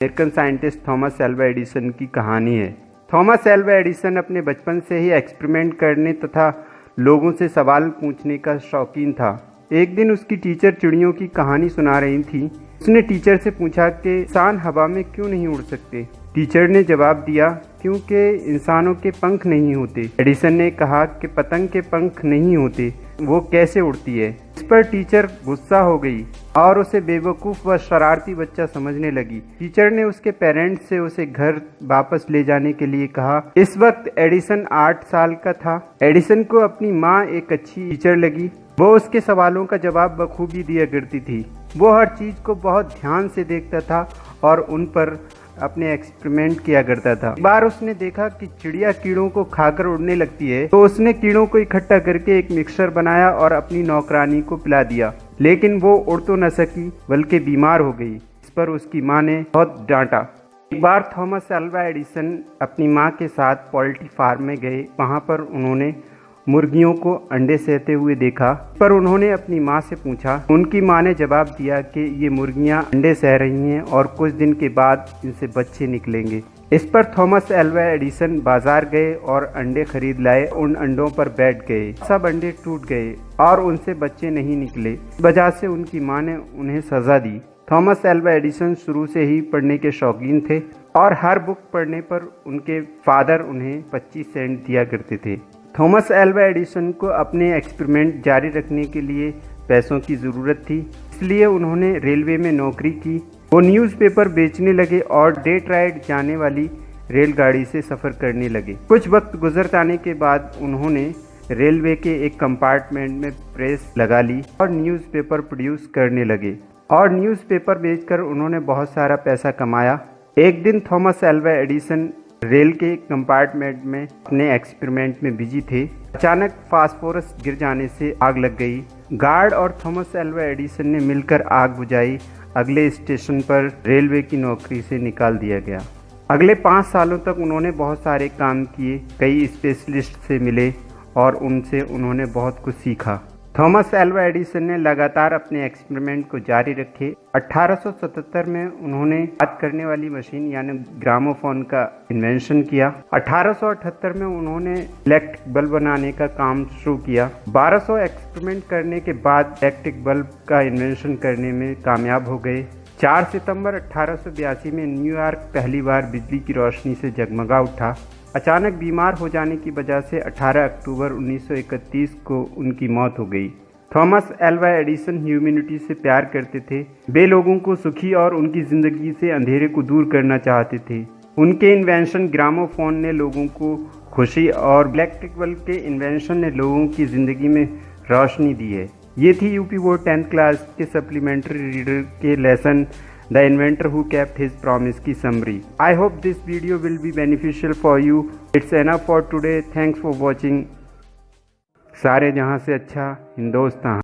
American scientist Thomas Alva Edison की कहानी है। थॉमस एल्वा एडिसन अपने बचपन से ही एक्सपेरिमेंट करने तथा लोगों से सवाल पूछने का शौकीन था। एक दिन उसकी टीचर चिड़ियों की कहानी सुना रही थी। उसने टीचर से पूछा कि इंसान हवा में क्यों नहीं उड़ सकते। टीचर ने जवाब दिया, क्योंकि इंसानों के पंख नहीं होते। एडिसन ने कहा कि पतंग के पंख नहीं होते, वो कैसे उड़ती है। इस पर टीचर गुस्सा हो गई और उसे बेवकूफ़ व शरारती बच्चा समझने लगी। टीचर ने उसके पेरेंट्स से उसे घर वापस ले जाने के लिए कहा। इस वक्त एडिसन 8 साल का था। एडिसन को अपनी माँ एक अच्छी टीचर लगी। वो उसके सवालों का जवाब बखूबी दिया करती थी। वो हर चीज़ को बहुत ध्यान से देखता था और उन पर अपने एक्सपेरिमेंट किया करता था। एक बार उसने देखा कि चिड़िया कीड़ों को खाकर उड़ने लगती है, तो उसने कीड़ों को इकट्ठा करके एक मिक्सचर बनाया और अपनी नौकरानी को पिला दिया। लेकिन वो उड़ तो न सकी, बल्कि बीमार हो गई। इस पर उसकी माँ ने बहुत डांटा। एक बार थॉमस एल्वा एडिसन अपनी माँ के साथ पोल्ट्री फार्म में गए। वहाँ पर उन्होंने मुर्गियों को अंडे सहते हुए देखा। पर उन्होंने अपनी माँ से पूछा। उनकी माँ ने जवाब दिया कि ये मुर्गियाँ अंडे सह रही हैं और कुछ दिन के बाद इनसे बच्चे निकलेंगे। इस पर थॉमस एल्वा एडिसन बाजार गए और अंडे खरीद लाए। उन अंडों पर बैठ गए। सब अंडे टूट गए और उनसे बच्चे नहीं निकले। इस वजह से उनकी माँ ने उन्हें सजा दी। थॉमस एल्वा एडिसन शुरू से ही पढ़ने के शौकीन थे और हर बुक पढ़ने पर उनके फादर उन्हें 25 सेंट दिया करते थे। थॉमस एल्वा एडिसन को अपने एक्सपेरिमेंट जारी रखने के लिए पैसों की ज़रूरत थी, इसलिए उन्होंने रेलवे में नौकरी की। वो न्यूज़पेपर बेचने लगे और डे राइड जाने वाली रेलगाड़ी से सफ़र करने लगे। कुछ वक्त गुजर जाने के बाद उन्होंने रेलवे के एक कंपार्टमेंट में प्रेस लगा ली और न्यूज़पेपर प्रोड्यूस करने लगे और न्यूज़पेपर बेचकर उन्होंने बहुत सारा पैसा कमाया। एक दिन थॉमस एल्वा एडिसन रेल के कंपार्टमेंट में अपने एक्सपेरिमेंट में बिजी थे। अचानक फास्फोरस गिर जाने से आग लग गई। गार्ड और थॉमस एल्वा एडिसन ने मिलकर आग बुझाई। अगले स्टेशन पर रेलवे की नौकरी से निकाल दिया गया। अगले 5 सालों तक उन्होंने बहुत सारे काम किए, कई स्पेशलिस्ट से मिले और उनसे उन्होंने बहुत कुछ सीखा। थॉमस एल्वा एडिसन ने लगातार अपने एक्सपेरिमेंट को जारी रखे। 1877 में उन्होंने बात करने वाली मशीन यानी ग्रामोफोन का इन्वेंशन किया। 1878 में उन्होंने इलेक्ट्रिक बल्ब बनाने का काम शुरू किया। 1200 एक्सपेरिमेंट करने के बाद इलेक्ट्रिक बल्ब का इन्वेंशन करने में कामयाब हो गए। 4 सितंबर 1882 में न्यूयॉर्क पहली बार बिजली की रोशनी से जगमगा उठा। अचानक बीमार हो जाने की वजह से 18 अक्टूबर 1931 को उनकी मौत हो गई। थॉमस एल्वा एडिसन ह्यूमैनिटी से प्यार करते थे। वे लोगों को सुखी और उनकी ज़िंदगी से अंधेरे को दूर करना चाहते थे। उनके इन्वेंशन ग्रामोफोन ने लोगों को खुशी और इलेक्ट्रिक बल्ब के इन्वेंशन ने लोगों की ज़िंदगी में रोशनी दी है। ये थी यूपी बोर्ड 10th क्लास के सप्लीमेंट्री रीडर के lesson The Inventor Who Kept His Promise की summary. I hope this video will be beneficial for you. It's enough for today. Thanks for watching. सारे जहाँ से अच्छा हिंदुस्तान।